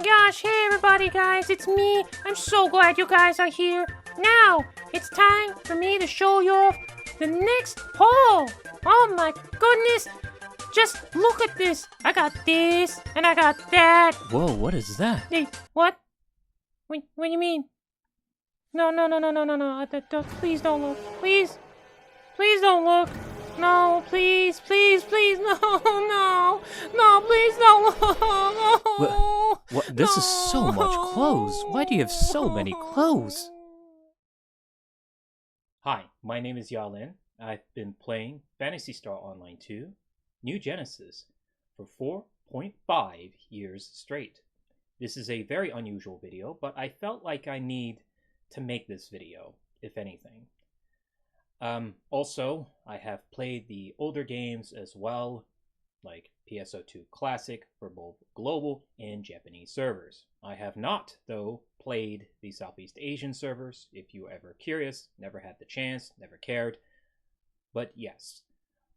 gosh, hey everybody guys, it's me. I'm so glad you guys are here. Now, it's time for me to show you off the next hole. Oh my goodness, just look at this. I got this, and I got that. Whoa, what is that? Hey, what? What do you mean? No. Please don't look. Please don't look. No, please, please, no, please don't look. No. What? This is so much clothes. Why do you have so many clothes? Hi, my name is Yalin. I've been playing Phantasy Star Online 2, New Genesis, for 4.5 years straight. This is a very unusual video, but I felt like I need to make this video, if anything. Also, I have played the older games as well, like PSO2 Classic for both global and Japanese servers. I have not, though, played the Southeast Asian servers. If you were ever curious, never had the chance, never cared. But yes,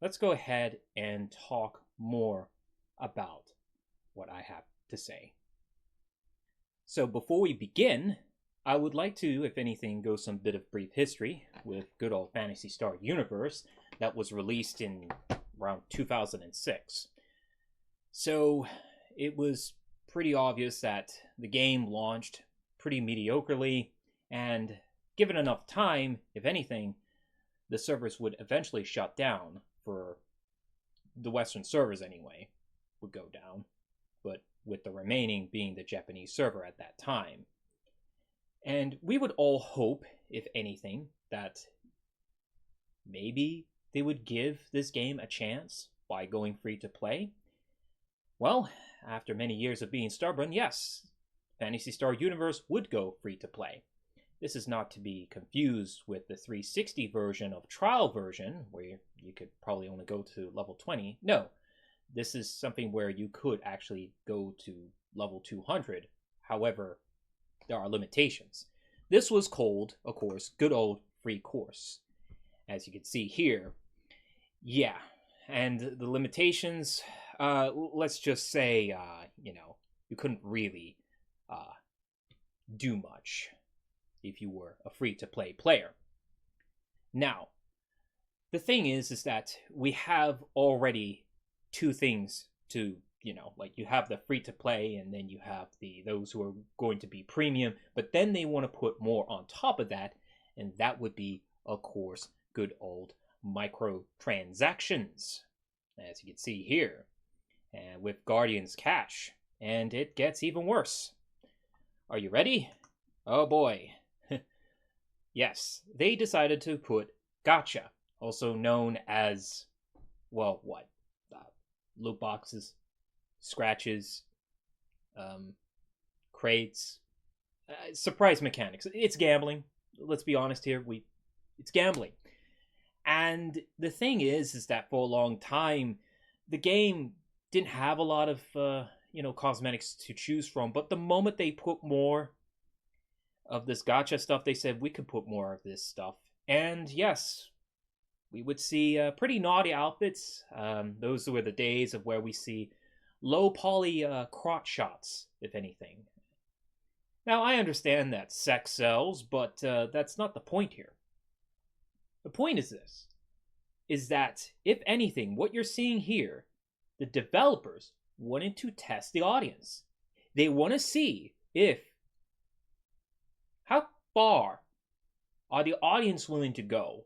let's go ahead and talk more about what I have to say. So before we begin, I would like to, if anything, go some bit of brief history with good old Phantasy Star Universe that was released in around 2006. So it was pretty obvious that the game launched pretty mediocrely, and given enough time, if anything, the servers would eventually shut down. For the Western servers anyway, would go down, but with the remaining being the Japanese server at that time. And we would all hope, if anything, that maybe they would give this game a chance by going free to play. Well, after many years of being stubborn, yes, Phantasy Star Universe would go free to play. This is not to be confused with the 360 version of trial version, where you could probably only go to level 20. No, this is something where you could actually go to level 200. However, there are limitations. This was called, of course, good old free course, as you can see here. Yeah, and the limitations, let's just say, you couldn't really do much if you were a free-to-play player. Now, the thing is that we have already two things to, like you have the free-to-play, and then you have those who are going to be premium, but then they want to put more on top of that, and that would be, of course, good old microtransactions, as you can see here, and with Guardian's Cash, and it gets even worse. Are you ready? Oh boy. Yes, they decided to put gacha, also known as, loot boxes, scratches, crates, surprise mechanics. It's gambling. Let's be honest here. It's gambling. And the thing is that for a long time, the game didn't have a lot of, cosmetics to choose from. But the moment they put more of this gacha stuff, they said we could put more of this stuff. And yes, we would see pretty naughty outfits. Those were the days of where we see low poly crotch shots, if anything. Now, I understand that sex sells, but that's not the point here. The point is this, is that, if anything, what you're seeing here, the developers wanted to test the audience. They want to see how far are the audience willing to go?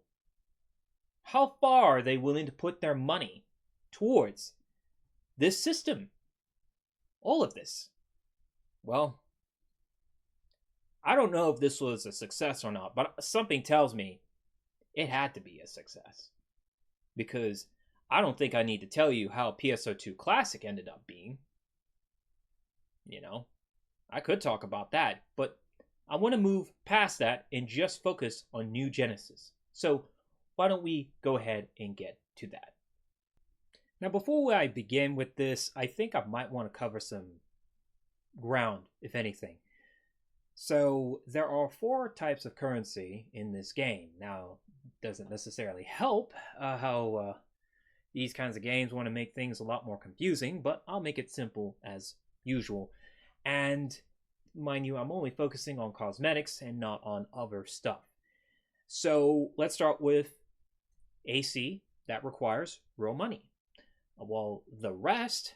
How far are they willing to put their money towards this system? All of this. Well, I don't know if this was a success or not, but something tells me it had to be a success. Because I don't think I need to tell you how PSO2 Classic ended up being. I could talk about that, but I want to move past that and just focus on New Genesis. So why don't we go ahead and get to that? Now, before I begin with this, I think I might want to cover some ground, if anything. So there are 4 types of currency in this game. Now, it doesn't necessarily help how these kinds of games want to make things a lot more confusing, but I'll make it simple as usual. And mind you, I'm only focusing on cosmetics and not on other stuff. So let's start with AC. That requires real money. While the rest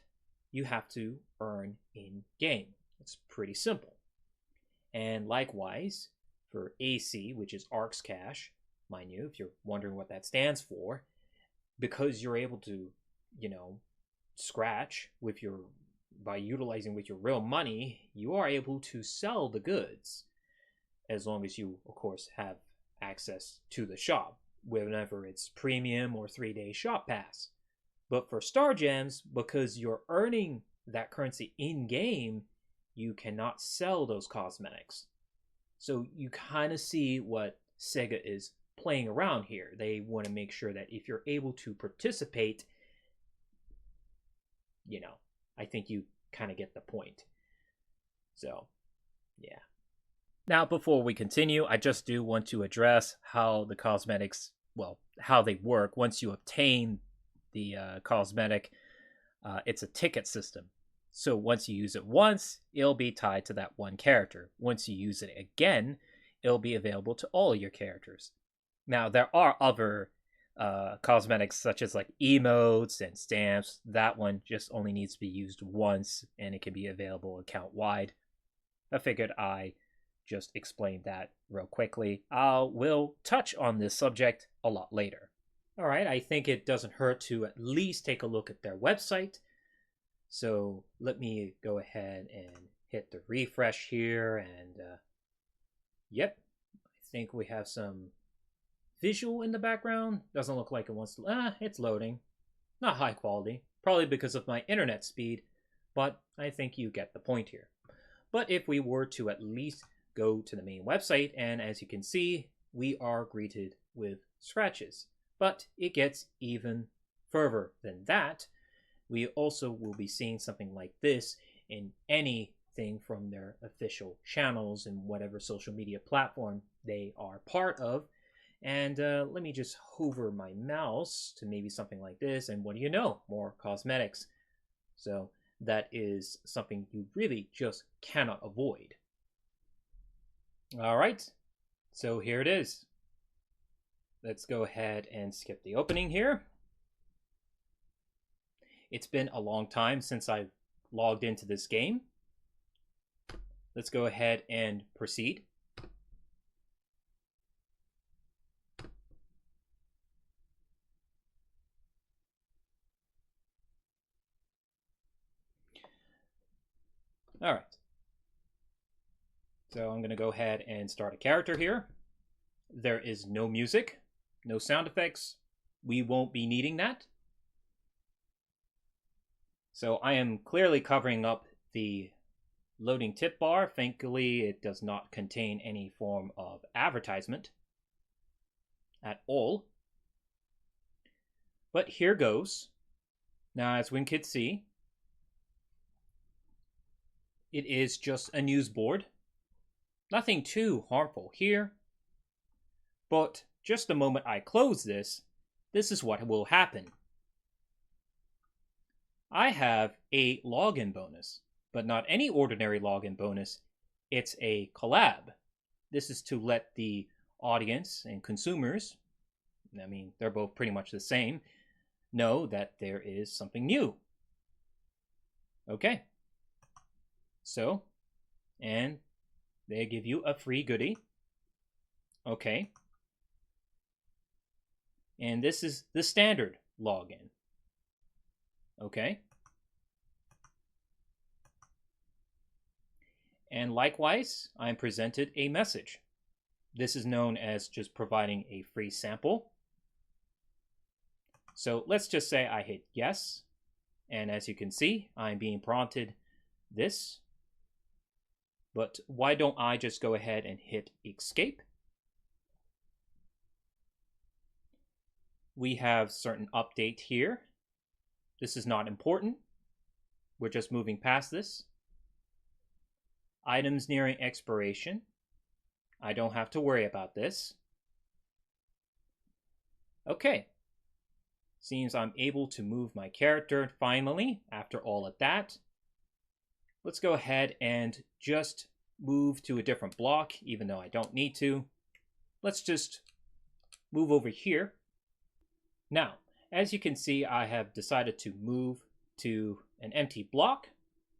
you have to earn in game. It's pretty simple. And likewise, for AC, which is ARX Cash, mind you, if you're wondering what that stands for, because you're able to, scratch with your by utilizing with your real money, you are able to sell the goods as long as you, of course, have access to the shop, whenever it's premium or 3-day shop pass. But for Star Gems, because you're earning that currency in game, you cannot sell those cosmetics. So you kind of see what Sega is playing around here. They want to make sure that if you're able to participate, I think you kind of get the point. So, yeah. Now, before we continue, I just do want to address how the cosmetics, how they work. Once you obtain the cosmetic, it's a ticket system. So once you use it once, it'll be tied to that one character. Once you use it again, it'll be available to all your characters. Now, there are other cosmetics such as like emotes and stamps. That one just only needs to be used once, and it can be available account-wide. I figured I just explain that real quickly. We'll touch on this subject a lot later. All right, I think it doesn't hurt to at least take a look at their website. So let me go ahead and hit the refresh here, and yep, I think we have some visual in the background. Doesn't look like it wants to, it's loading. Not high quality, probably because of my internet speed, but I think you get the point here. But if we were to at least go to the main website, and as you can see, we are greeted with scratches. But it gets even further than that. We also will be seeing something like this in anything from their official channels and whatever social media platform they are part of. And let me just hover my mouse to maybe something like this, and what do you know? More cosmetics. So that is something you really just cannot avoid. All right, so here it is. Let's go ahead and skip the opening here. It's been a long time since I've logged into this game. Let's go ahead and proceed. All right. So I'm going to go ahead and start a character here. There is no music, no sound effects. We won't be needing that. So I am clearly covering up the loading tip bar. Thankfully, it does not contain any form of advertisement at all. But here goes. Now, as we can see, it is just a news board. Nothing too harmful here. But just the moment I close this, this is what will happen. I have a login bonus, but not any ordinary login bonus. It's a collab. This is to let the audience and consumers, I mean, they're both pretty much the same, know that there is something new. Okay. So, and they give you a free goodie. Okay. And this is the standard login. Okay. And likewise, I'm presented a message. This is known as just providing a free sample. So let's just say I hit yes. And as you can see, I'm being prompted this. But why don't I just go ahead and hit escape? We have certain update here. This is not important. We're just moving past this. Items nearing expiration. I don't have to worry about this. Okay. Seems I'm able to move my character finally after all of that. let's go ahead and just move to a different block, even though I don't need to. Let's just move over here. Now, as you can see, I have decided to move to an empty block,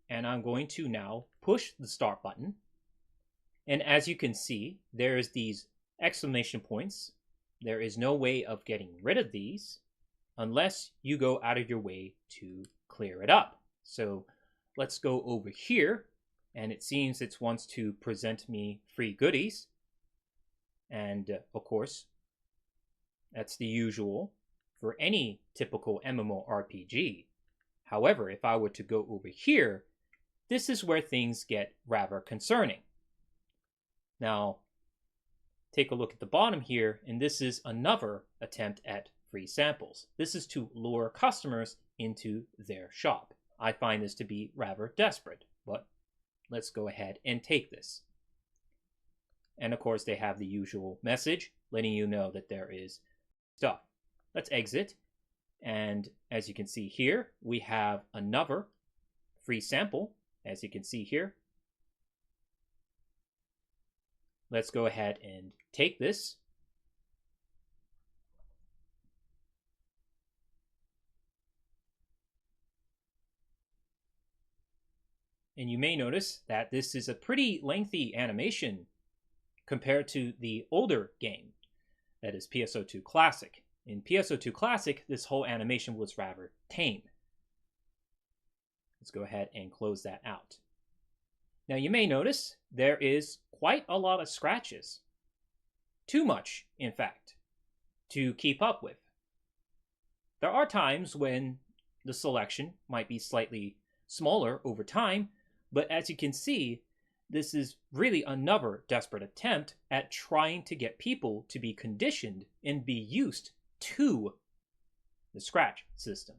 and I'm going to now push the start button. And as you can see, there's these exclamation points. There is no way of getting rid of these unless you go out of your way to clear it up. So let's go over here, and it seems it wants to present me free goodies. And of course, that's the usual for any typical MMORPG. However, if I were to go over here, this is where things get rather concerning. Now, take a look at the bottom here, and this is another attempt at free samples. This is to lure customers into their shop. I find this to be rather desperate, but let's go ahead and take this. And of course, they have the usual message letting you know that there is stuff. Let's exit. And as you can see here, we have another free sample, as you can see here. Let's go ahead and take this. And you may notice that this is a pretty lengthy animation compared to the older game, that is PSO2 Classic. In PSO2 Classic, this whole animation was rather tame. Let's go ahead and close that out. Now you may notice there is quite a lot of scratches. Too much, in fact, to keep up with. There are times when the selection might be slightly smaller over time, but as you can see, this is really another desperate attempt at trying to get people to be conditioned and be used to the scratch system.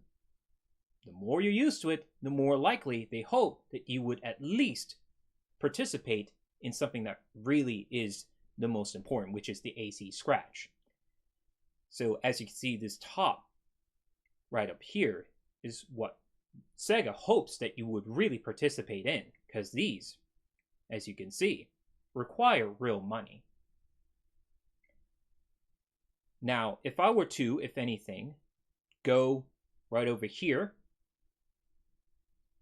The more you're used to it, the more likely they hope that you would at least participate in something that really is the most important, which is the AC scratch. So as you can see, this top right up here is what Sega hopes that you would really participate in, because these, as you can see, require real money. Now, if I were to, if anything, go right over here,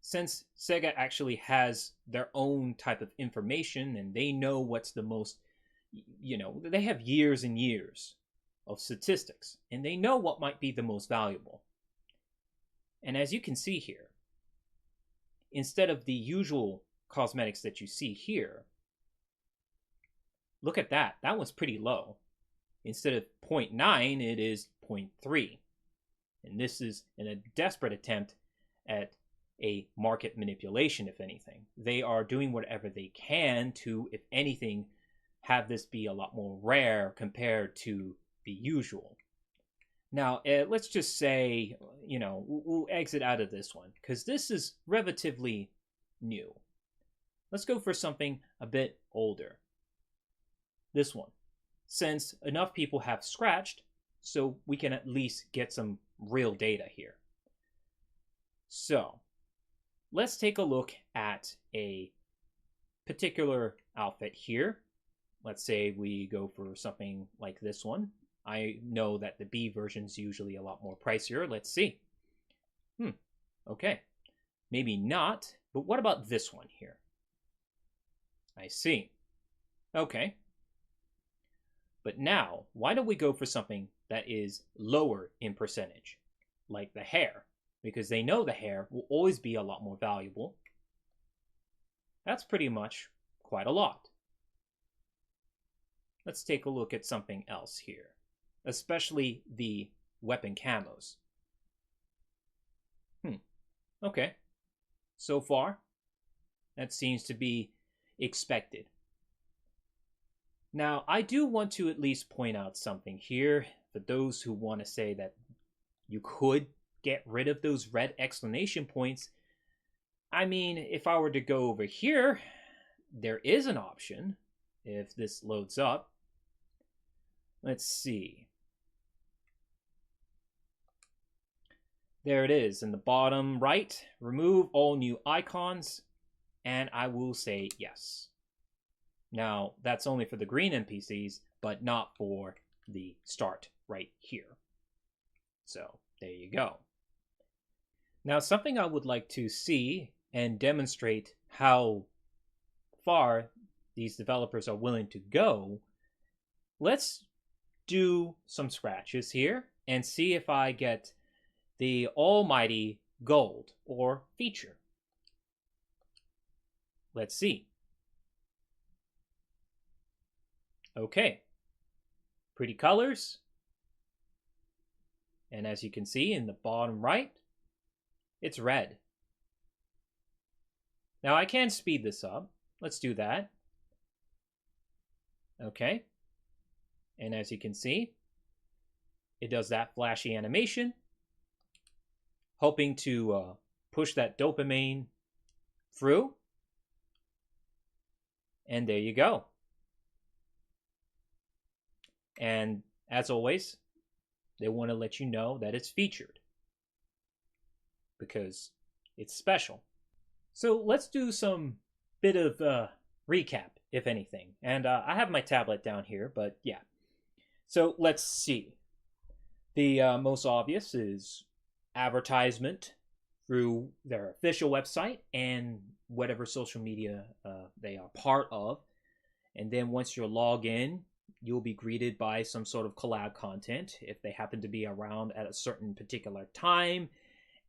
since Sega actually has their own type of information and they know what's the most, they have years and years of statistics and they know what might be the most valuable. And as you can see here, instead of the usual cosmetics that you see here, look at that. That one's pretty low. Instead of 0.9, it is 0.3. And this is in a desperate attempt at a market manipulation, if anything. They are doing whatever they can to, if anything, have this be a lot more rare compared to the usual. Now, let's just say, we'll exit out of this one, because this is relatively new. Let's go for something a bit older. This one, since enough people have scratched, so we can at least get some real data here. So, let's take a look at a particular outfit here. Let's say we go for something like this one. I know that the B version is usually a lot more pricier. Let's see. Okay. Maybe not, but what about this one here? I see. Okay. But now, why don't we go for something that is lower in percentage, like the hair? Because they know the hair will always be a lot more valuable. That's pretty much quite a lot. Let's take a look at something else here, especially the weapon camos. Okay. So far, that seems to be expected. Now, I do want to at least point out something here for those who want to say that you could get rid of those red exclamation points. I mean, if I were to go over here, there is an option if this loads up. Let's see. There it is in the bottom right. Remove all new icons. And I will say yes. Now, that's only for the green NPCs, but not for the start right here. So, there you go. Now, something I would like to see and demonstrate how far these developers are willing to go, let's do some scratches here and see if I get the almighty gold or feature. Let's see. Okay. Pretty colors. And as you can see in the bottom right, it's red. Now I can speed this up. Let's do that. Okay. And as you can see, it does that flashy animation, hoping to push that dopamine through. And there you go. And as always, they want to let you know that it's featured because it's special. So let's do some bit of recap, if anything. And I have my tablet down here, but yeah. So let's see. The most obvious is advertisement through their official website and whatever social media they are part of. And then once you log in, you'll be greeted by some sort of collab content if they happen to be around at a certain particular time.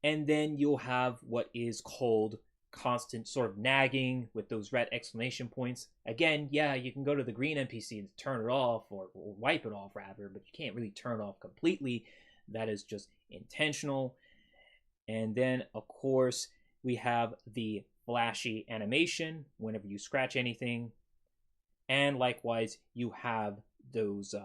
And then you'll have what is called constant sort of nagging with those red exclamation points. Again, yeah, you can go to the green NPC to turn it off or wipe it off rather, but you can't really turn it off completely. That is just intentional. And then, of course, we have the flashy animation whenever you scratch anything. And likewise, you have those,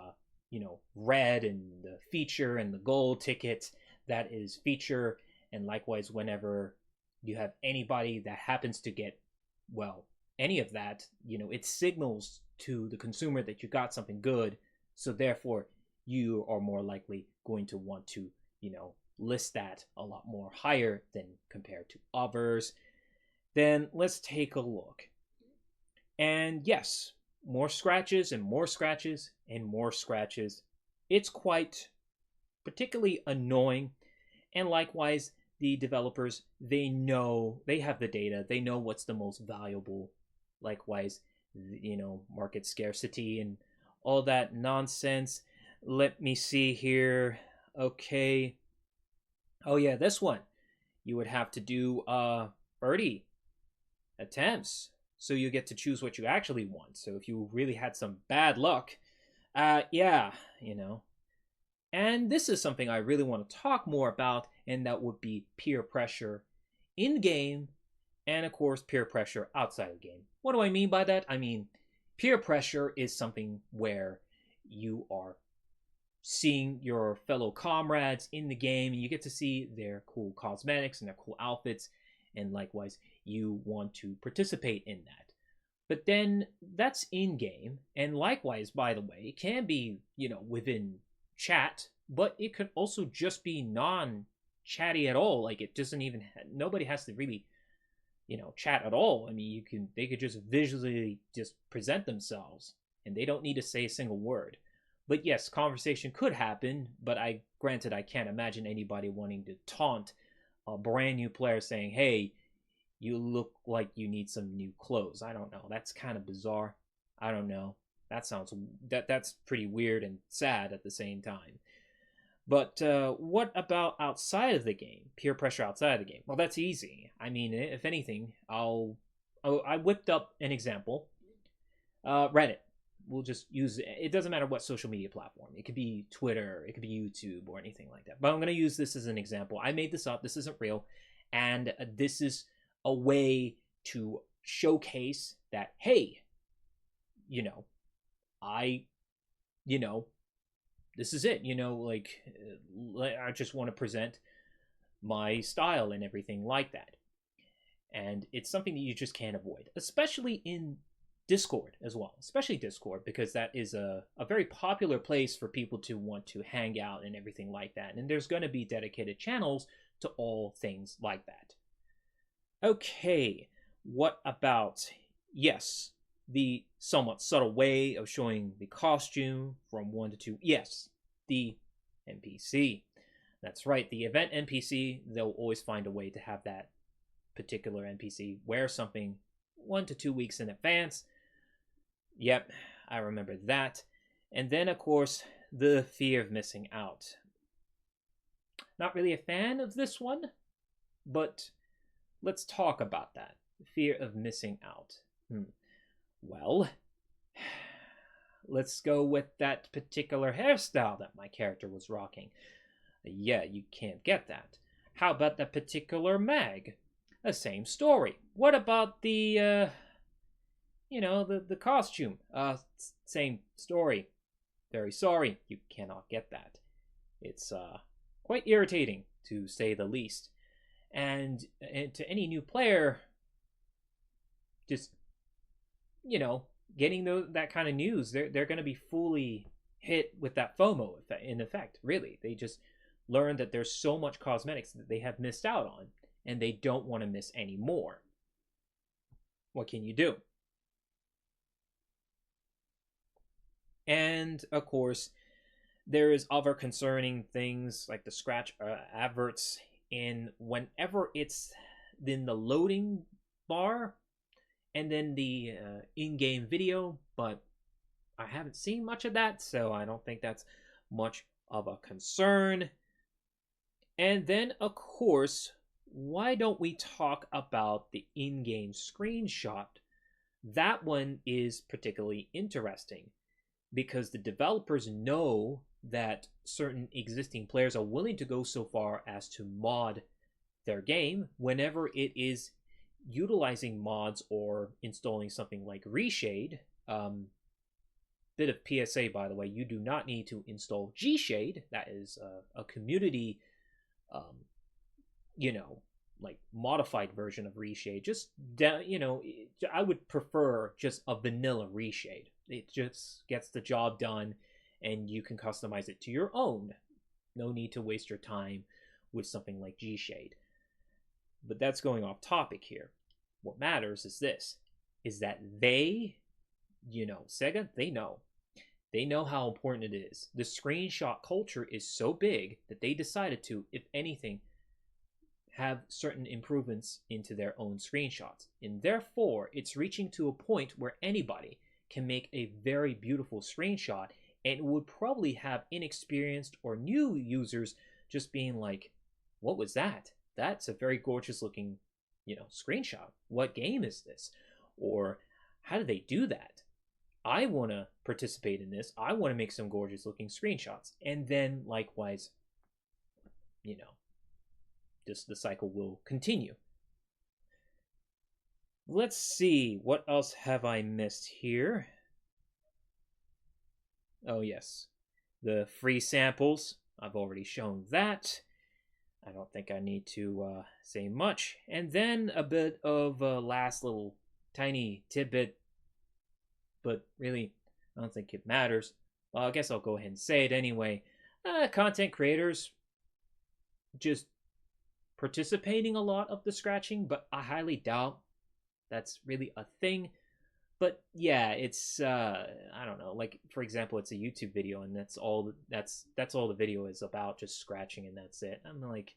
red and the feature and the gold ticket that is feature. And likewise, whenever you have anybody that happens to get, well, any of that, it signals to the consumer that you got something good. So therefore, you are more likely going to want to, list that a lot more higher than compared to others. Then let's take a look. And yes, more scratches and more scratches and more scratches. It's quite particularly annoying. And likewise, the developers, they know, they have the data, they know what's the most valuable. Likewise, market scarcity and all that nonsense. Let me see here. Okay. Oh yeah, this one. You would have to do 30 attempts. So you get to choose what you actually want. So if you really had some bad luck, yeah, And this is something I really want to talk more about, and that would be peer pressure in game, and of course peer pressure outside of game. What do I mean by that? I mean, peer pressure is something where you are seeing your fellow comrades in the game, and you get to see their cool cosmetics and their cool outfits, and likewise, you want to participate in that. But then that's in game, and likewise, by the way, it can be, within chat, but it could also just be non-chatty at all. Like it doesn't even nobody has to really chat at all. I mean, they could just visually just present themselves and they don't need to say a single word. But yes, conversation could happen, but granted I can't imagine anybody wanting to taunt a brand new player saying, hey, you look like you need some new clothes. I don't know, that's kind of bizarre. I don't know, that's pretty weird and sad at the same time. But what about outside of the game? Peer pressure outside of the game? Well, that's easy. I mean, if anything, I whipped up an example. Reddit. We'll just use it. It doesn't matter what social media platform. It could be Twitter, it could be YouTube, or anything like that. But I'm going to use this as an example. I made this up. This isn't real. And this is a way to showcase that, hey, this is it, I just want to present my style and everything like that. And it's something that you just can't avoid, especially in Discord as well, especially Discord, because that is a very popular place for people to want to hang out and everything like that. And there's going to be dedicated channels to all things like that. Okay, What about, yes, the somewhat subtle way of showing the costume from 1 to 2? Yes, the NPC. That's right, the event NPC, they'll always find a way to have that particular NPC wear something 1 to 2 weeks in advance. Yep, I remember that. And then, of course, the fear of missing out. Not really a fan of this one, but let's talk about that. Fear of missing out. Well, let's go with that particular hairstyle that my character was rocking. Yeah, you can't get that. How about that particular mag? The same story. What about the the costume? Same story. Very sorry, you cannot get that. It's quite irritating, to say the least. And to any new player, just getting that kind of news, they're going to be fully hit with that FOMO in effect. Really, they just learn that there's so much cosmetics that they have missed out on, and they don't want to miss any more. What can you do? And of course, there is other concerning things like the scratch adverts in whenever it's in the loading bar and then the in-game video, but I haven't seen much of that, so I don't think that's much of a concern. And then, of course, why don't we talk about the in-game screenshot? That one is particularly interesting because the developers know that certain existing players are willing to go so far as to mod their game whenever it is utilizing mods or installing something like Reshade. Bit of PSA, by the way, you do not need to install Gshade. That is a community, like modified version of Reshade. Just, I would prefer just a vanilla Reshade. It just gets the job done and you can customize it to your own. No need to waste your time with something like Gshade. But that's going off topic here. What matters is this, is that they, Sega, they know how important it is. The screenshot culture is so big that they decided to, if anything, have certain improvements into their own screenshots. And therefore, it's reaching to a point where anybody can make a very beautiful screenshot, and it would probably have inexperienced or new users just being like, what was that? That's a very gorgeous looking, screenshot. What game is this? Or how did they do that? I want to participate in this. I want to make some gorgeous looking screenshots. And then likewise, just the cycle will continue. Let's see, what else have I missed here? Oh yes, the free samples. I've already shown that. I don't think I need to say much. And then a bit of a last little tiny tidbit, but really, I don't think it matters. Well, I guess I'll go ahead and say it anyway. Content creators just participating a lot of the scratching, but I highly doubt that's really a thing. But yeah, it's I don't know. Like for example, it's a YouTube video, and that's all the video is about, just scratching, and that's it. I'm like,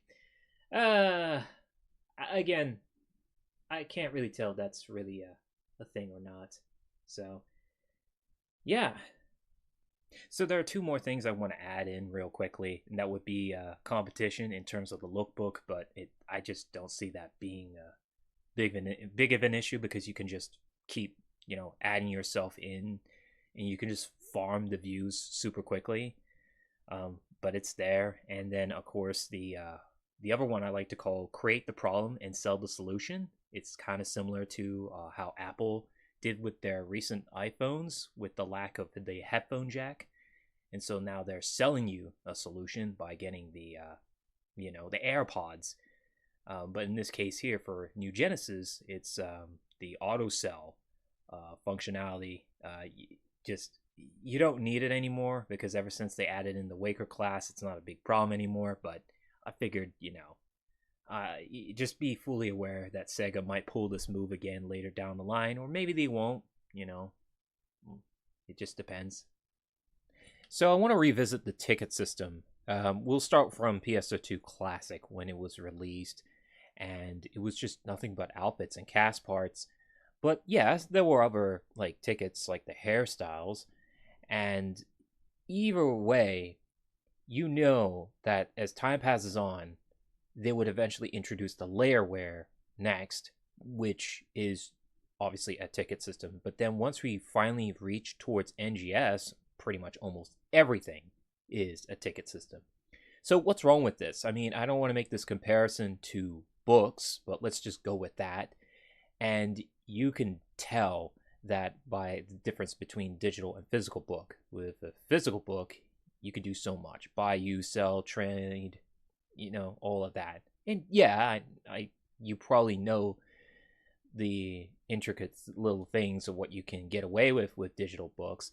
again, I can't really tell if that's really a thing or not. So yeah. So there are two more things I want to add in real quickly, and that would be competition in terms of the lookbook, but I just don't see that being big of an issue, because you can just keep adding yourself in, and you can just farm the views super quickly. But it's there. And then of course the other one I like to call create the problem and sell the solution. It's kind of similar to how Apple did with their recent iPhones with the lack of the headphone jack, and so now they're selling you a solution by getting the the AirPods. But in this case here for New Genesis, it's the auto sell functionality. You don't need it anymore, because ever since they added in the Waker class, it's not a big problem anymore. But I figured just be fully aware that Sega might pull this move again later down the line, or maybe they won't. It just depends. So I want to revisit the ticket system. We'll start from PSO2 Classic when it was released, and it was just nothing but outfits and cast parts. But yes, there were other like tickets, like the hairstyles, and either way, that as time passes on, they would eventually introduce the layerware next, which is obviously a ticket system. But then once we finally reach towards NGS, pretty much almost everything is a ticket system. So what's wrong with this? I mean, I don't want to make this comparison to books, but let's just go with that. And you can tell that by the difference between digital and physical book. With a physical book, you can do so much: buy, use, sell, trade, all of that. And yeah, you probably know the intricate little things of what you can get away with digital books.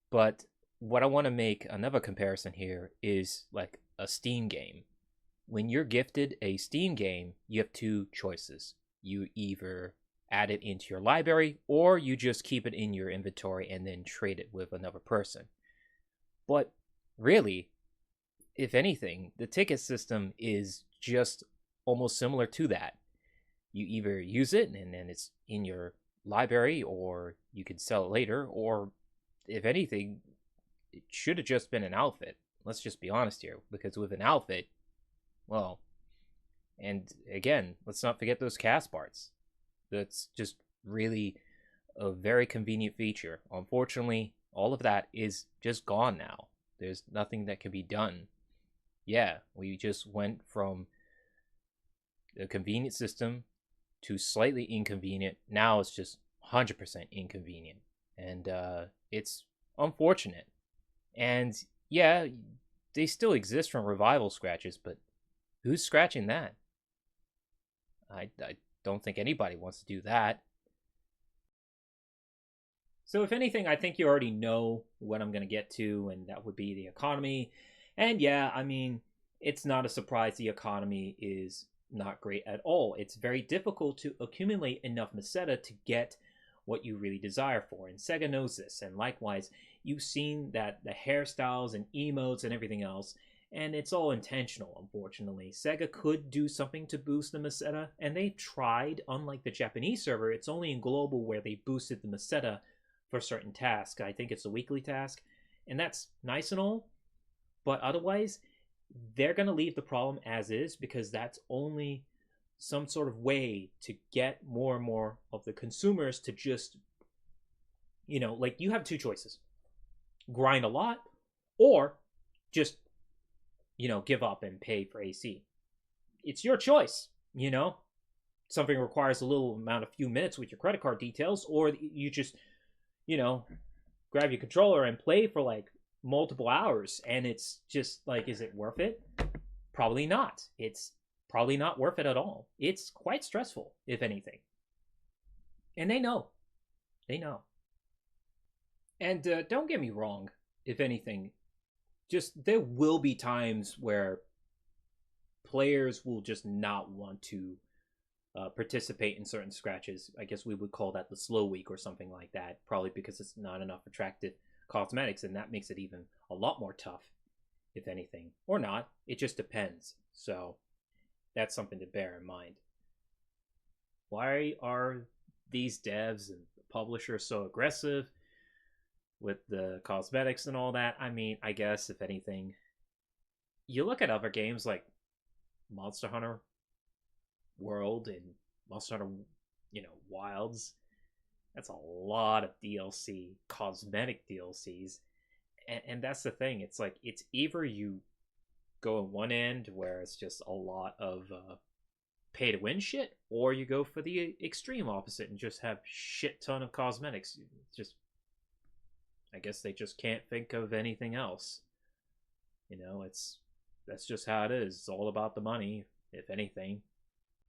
But what I want to make another comparison here is like a Steam game. When you're gifted a Steam game, you have two choices. You either add it into your library, or you just keep it in your inventory and then trade it with another person. But really, if anything, the ticket system is just almost similar to that. You either use it and then it's in your library, or you can sell it later, or if anything, it should have just been an outfit. Let's just be honest here, because with an outfit, well, and again, let's not forget those cast parts. That's just really a very convenient feature. Unfortunately, all of that is just gone now. There's nothing that can be done. Yeah, we just went from a convenient system to slightly inconvenient. Now it's just 100% inconvenient. And it's unfortunate. And yeah, they still exist from revival scratches, but who's scratching that? I don't think anybody wants to do that. So if anything, I think you already know what I'm going to get to, and that would be the economy. And yeah, I mean, it's not a surprise the economy is not great at all. It's very difficult to accumulate enough meseta to get what you really desire for, and Sega knows this. And likewise, you've seen that the hairstyles and emotes and everything else, and it's all intentional, unfortunately. Sega could do something to boost the meseta, and they tried. Unlike the Japanese server, it's only in global where they boosted the meseta for certain tasks. I think it's a weekly task, and that's nice and all, but otherwise, they're going to leave the problem as is, because that's only some sort of way to get more and more of the consumers to just, like, you have two choices: grind a lot, or just, give up and pay for AC. It's your choice. Something requires a little amount of few minutes with your credit card details, or you just, grab your controller and play for like multiple hours, and it's just like, is it worth it? Probably not. It's probably not worth it at all. It's quite stressful, if anything. And they know. And don't get me wrong, if anything, just there will be times where players will just not want to participate in certain scratches. I guess we would call that the slow week or something like that, probably because it's not enough attractive cosmetics, and that makes it even a lot more tough, if anything. Or not. It just depends. So that's something to bear in mind. Why are these devs and publishers so aggressive with the cosmetics and all that? I mean, I guess, if anything, you look at other games like Monster Hunter World and Monster Hunter, Wilds. That's a lot of DLC, cosmetic DLCs. And that's the thing. It's like, it's either you go in one end where it's just a lot of pay to win shit, or you go for the extreme opposite and just have shit ton of cosmetics. Just, I guess they just can't think of anything else. That's just how it is. It's all about the money, if anything.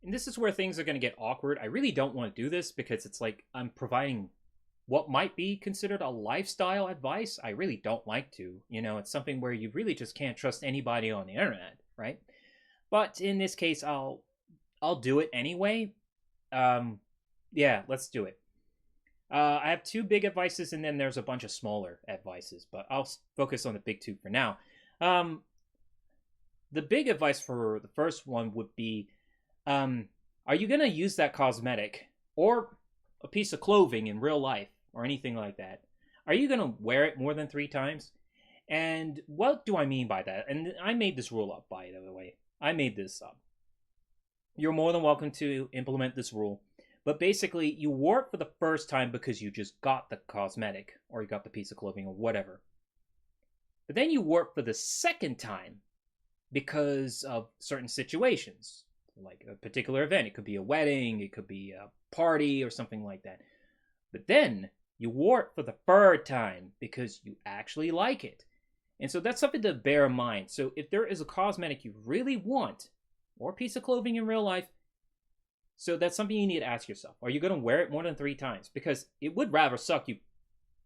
And this is where things are going to get awkward. I really don't want to do this, because it's like I'm providing what might be considered a lifestyle advice. I really don't like to. It's something where you really just can't trust anybody on the internet, right? But in this case, I'll I'll do it anyway. Yeah, let's do it. I have two big advices, and then there's a bunch of smaller advices, but I'll focus on the big two for now. Um, the big advice for the first one would be, are you gonna use that cosmetic or a piece of clothing in real life or anything like that? Are you gonna wear it more than 3 times? And what do I mean by that? And I made this rule up, by the way. I made this up. You're more than welcome to implement this rule. But basically, you wore it for the first time because you just got the cosmetic or you got the piece of clothing or whatever. But then you wore it for the second time because of certain situations, like a particular event. It could be a wedding, it could be a party or something like that. But then you wore it for the third time because you actually like it. And so that's something to bear in mind. So if there is a cosmetic you really want, or a piece of clothing in real life, so that's something you need to ask yourself. Are you going to wear it more than 3 times? Because it would rather suck you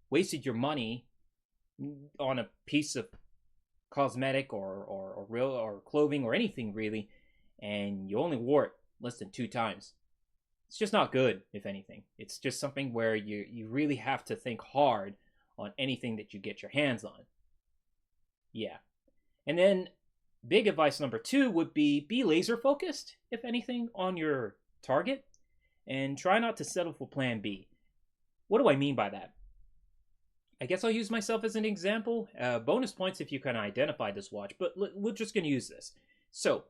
wasted your money on a piece of cosmetic or real or clothing or anything really, and you only wore it less than 2 times. It's just not good, if anything. It's just something where you really have to think hard on anything that you get your hands on. Yeah. And then big advice number 2 would be laser focused, if anything, on your target, and try not to settle for plan B. What do I mean by that? I guess I'll use myself as an example. Bonus points if you can identify this watch, but we're just going to use this. So,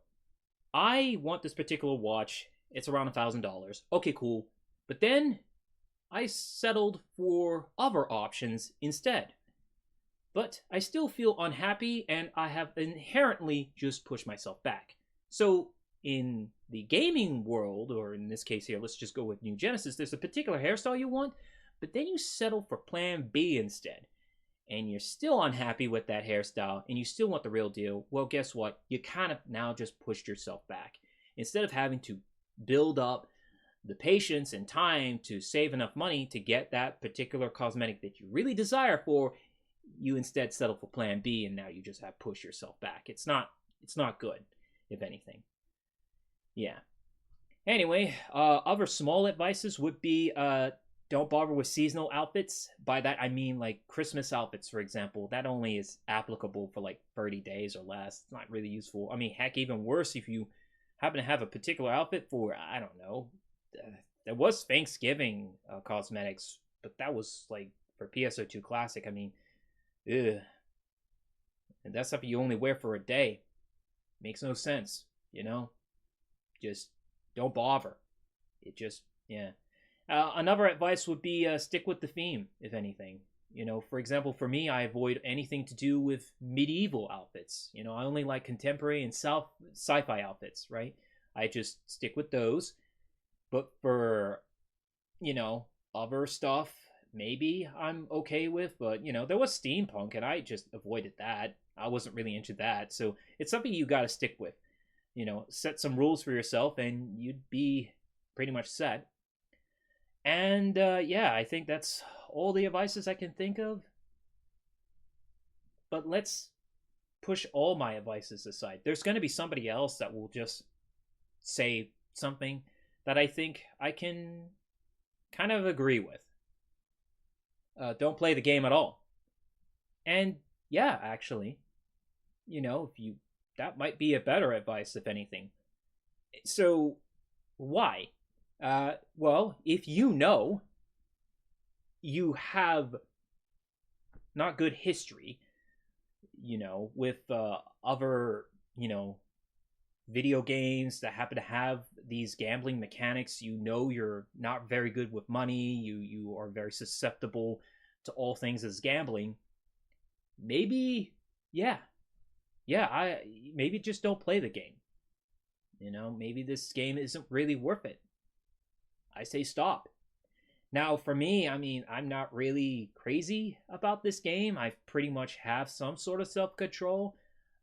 I want this particular watch. It's around $1,000. Okay, cool. But then I settled for other options instead. But I still feel unhappy, and I have inherently just pushed myself back. So, in the gaming world, or in this case here, let's just go with New Genesis, there's a particular hairstyle you want, but then you settle for plan B instead. And you're still unhappy with that hairstyle, and you still want the real deal. Well, guess what? You kind of now just pushed yourself back. Instead of having to build up the patience and time to save enough money to get that particular cosmetic that you really desire for, you instead settle for plan B, and now you just have pushed yourself back. It's not good, if anything. Yeah. Anyway, other small advices would be don't bother with seasonal outfits. By that I mean like Christmas outfits, for example. That only is applicable for like 30 days or less. It's not really useful. I mean, heck, even worse if you happen to have a particular outfit for, I don't know, there was Thanksgiving cosmetics, but that was like for PSO2 Classic. I mean, ugh. And that's something you only wear for a day. Makes no sense, you know? Just don't bother. It just, yeah. Another advice would be stick with the theme, if anything. You know, for example, for me, I avoid anything to do with medieval outfits. You know, I only like contemporary and sci-fi outfits, right? I just stick with those. But for, you know, other stuff, maybe I'm okay with. But, you know, there was steampunk, and I just avoided that. I wasn't really into that. So it's something you got to stick with. You know, set some rules for yourself, and you'd be pretty much set. And yeah, I think that's all the advices I can think of. But let's push all my advices aside. There's going to be somebody else that will just say something that I think I can kind of agree with. Don't play the game at all. And yeah, actually, you know, that might be a better advice, if anything. So, why? Well, if you know you have not good history, you know, with other, you know, video games that happen to have these gambling mechanics, you know you're not very good with money, you are very susceptible to all things as gambling, maybe, yeah, maybe just don't play the game. You know, maybe this game isn't really worth it. I say stop. Now, for me, I mean, I'm not really crazy about this game. I pretty much have some sort of self-control.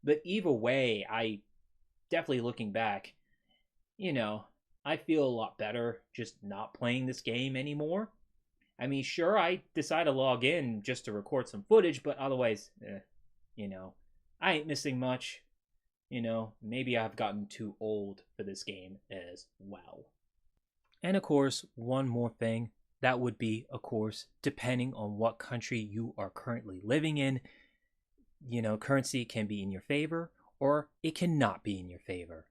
But either way, I definitely looking back, you know, I feel a lot better just not playing this game anymore. I mean, sure, I decide to log in just to record some footage, but otherwise, you know, I ain't missing much. maybe I've gotten too old for this game as well. And of course, one more thing, that would be, of course, depending on what country you are currently living in, currency can be in your favor or it cannot be in your favor.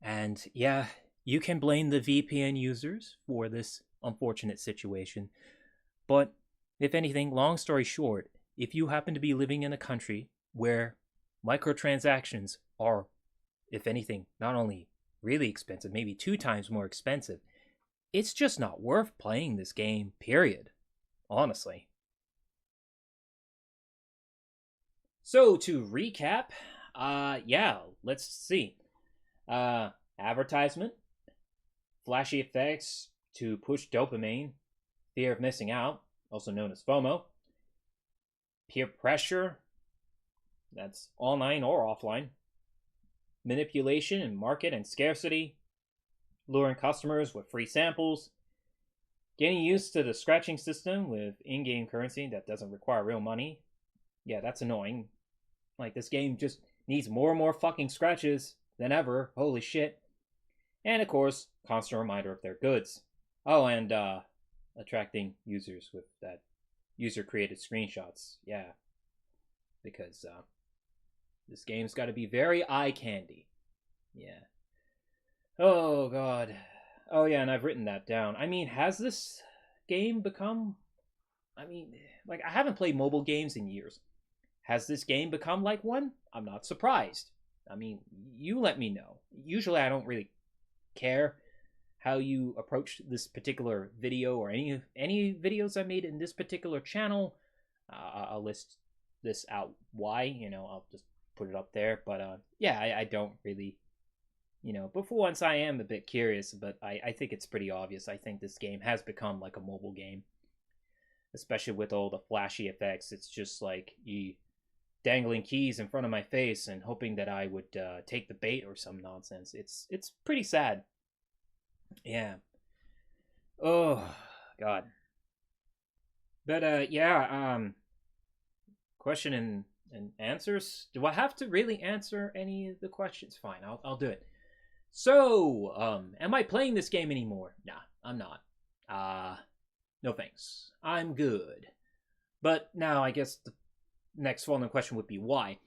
And yeah, you can blame the VPN users for this unfortunate situation. But if anything, long story short, if you happen to be living in a country where microtransactions are, if anything, not only really expensive, maybe 2 times more expensive, it's just not worth playing this game, period. Honestly. So to recap, let's see. Advertisement, flashy effects to push dopamine, fear of missing out, also known as FOMO, peer pressure, that's online or offline, manipulation in market and scarcity, luring customers with free samples, getting used to the scratching system with in-game currency that doesn't require real money. Yeah, that's annoying. Like, this game just needs more and more fucking scratches than ever. Holy shit. And of course, constant reminder of their goods. Oh, and attracting users with that user-created screenshots. Yeah. Because this game's got to be very eye-candy. Yeah. Oh, God. Oh, yeah, and I've written that down. I mean, has this game become... I haven't played mobile games in years. Has this game become like one? I'm not surprised. I mean, you let me know. Usually I don't really care how you approach this particular video or any videos I made in this particular channel. I'll list this out why, I'll just put it up there. But I don't really, but for once I am a bit curious, but I think it's pretty obvious. I think this game has become like a mobile game, especially with all the flashy effects. It's just like you dangling keys in front of my face and hoping that I would take the bait or some nonsense. It's pretty sad. Yeah. Oh, God. But question and answers. Do I have to really answer any of the questions? Fine, I'll do it. So, am I playing this game anymore? Nah, I'm not. No thanks. I'm good. But now I guess the next following question would be why.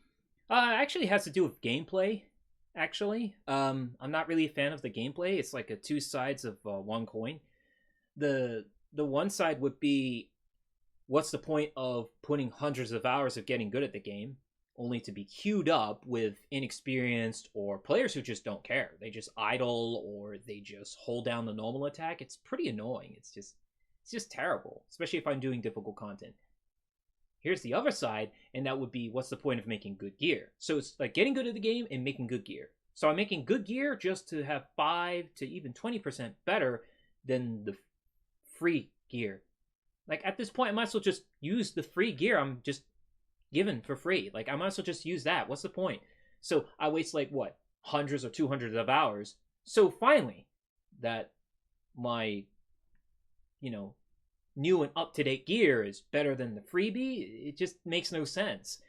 Actually has to do with gameplay. Actually, I'm not really a fan of the gameplay. It's like a 2 sides of one coin. The one side would be, what's the point of putting hundreds of hours of getting good at the game only to be queued up with inexperienced or players who just don't care? They just idle or they just hold down the normal attack. It's pretty annoying. It's just terrible, especially if I'm doing difficult content. Here's the other side, and that would be, what's the point of making good gear? So it's like getting good at the game and making good gear. So I'm making good gear just to have 5 to even 20% better than the free gear. Like, at this point, I might as well just use the free gear I'm just given for free. Like, I might as well just use that. What's the point? So I waste, like, what, hundreds or 200 of hours. So finally, that my, new and up-to-date gear is better than the freebie, it just makes no sense.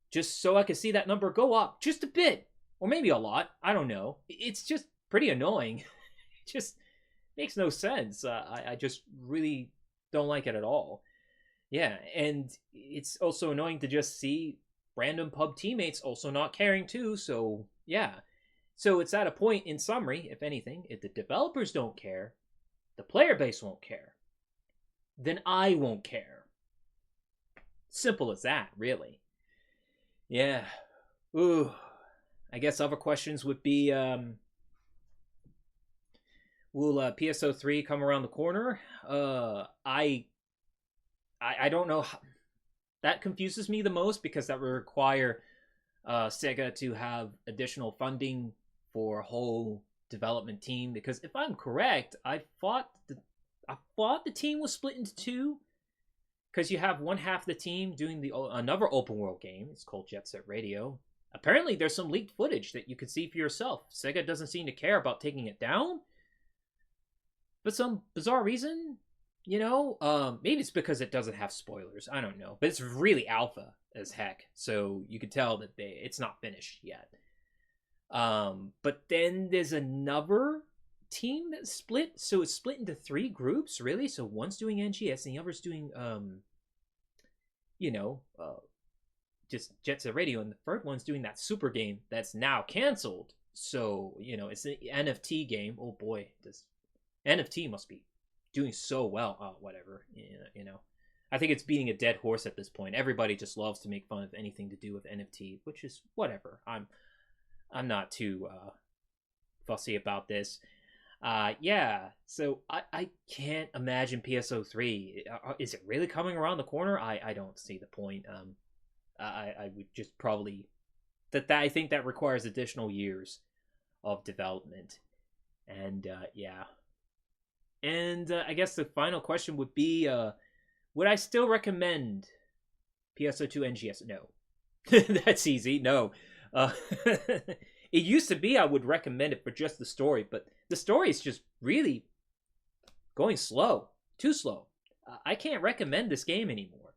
Just so I can see that number go up just a bit, or maybe a lot, I don't know. It's just pretty annoying. It just makes no sense. I just really don't like it at all. Yeah, and it's also annoying to just see random pub teammates also not caring too, so yeah. So it's at a point, in summary, if anything, if the developers don't care, the player base won't care. Then I won't care. Simple as that, really. Yeah. Ooh. I guess other questions would be, will PSO3 come around the corner? I don't know. That confuses me the most, because that would require Sega to have additional funding for a whole development team. Because if I'm correct, I thought the team was split into 2, because you have one half of the team doing another open world game. It's called Jet Set Radio. Apparently, there's some leaked footage that you could see for yourself. Sega doesn't seem to care about taking it down, but some bizarre reason, maybe it's because it doesn't have spoilers. I don't know, but it's really alpha as heck, so you could tell that it's not finished yet. But then there's another team that's split. So it's split into 3 groups, really. So one's doing NGS and the other's doing you know, just Jet Set Radio, and the third one's doing that super game that's now canceled. So, you know, it's an NFT game. Oh boy, this NFT must be doing so well. Oh, whatever. You know. I think it's beating a dead horse at this point. Everybody just loves to make fun of anything to do with NFT, which is whatever. I'm not too fussy about this. Yeah, so I can't imagine PSO3. Is it really coming around the corner? I don't see the point. I would just probably that I think that requires additional years of development, and yeah. And I guess the final question would be, would I still recommend PSO2NGS? No. That's easy. No. It used to be I would recommend it for just the story, but the story is just really going slow. Too slow. I can't recommend this game anymore.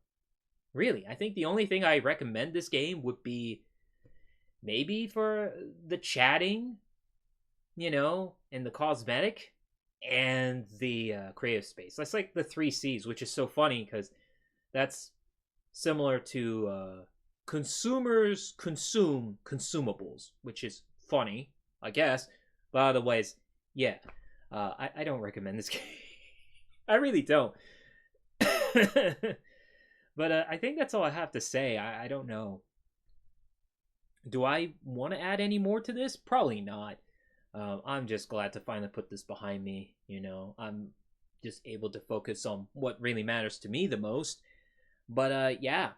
Really. I think the only thing I recommend this game would be maybe for the chatting, you know, and the cosmetic and the creative space. That's like the 3 C's, which is so funny because that's similar to consumers consume consumables, which is funny, I guess. But otherwise, yeah, I don't recommend this game. I really don't. But I think that's all I have to say. I don't know. Do I want to add any more to this? Probably not. I'm just glad to finally put this behind me. You know, I'm just able to focus on what really matters to me the most. But yeah,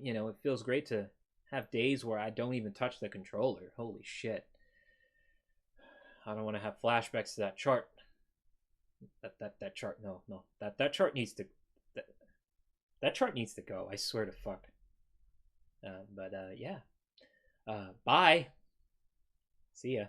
you know, it feels great to have days where I don't even touch the controller. Holy shit. I don't want to have flashbacks to that chart. That chart, no. That chart needs to that chart needs to go. I swear to fuck. But yeah. Bye. See ya.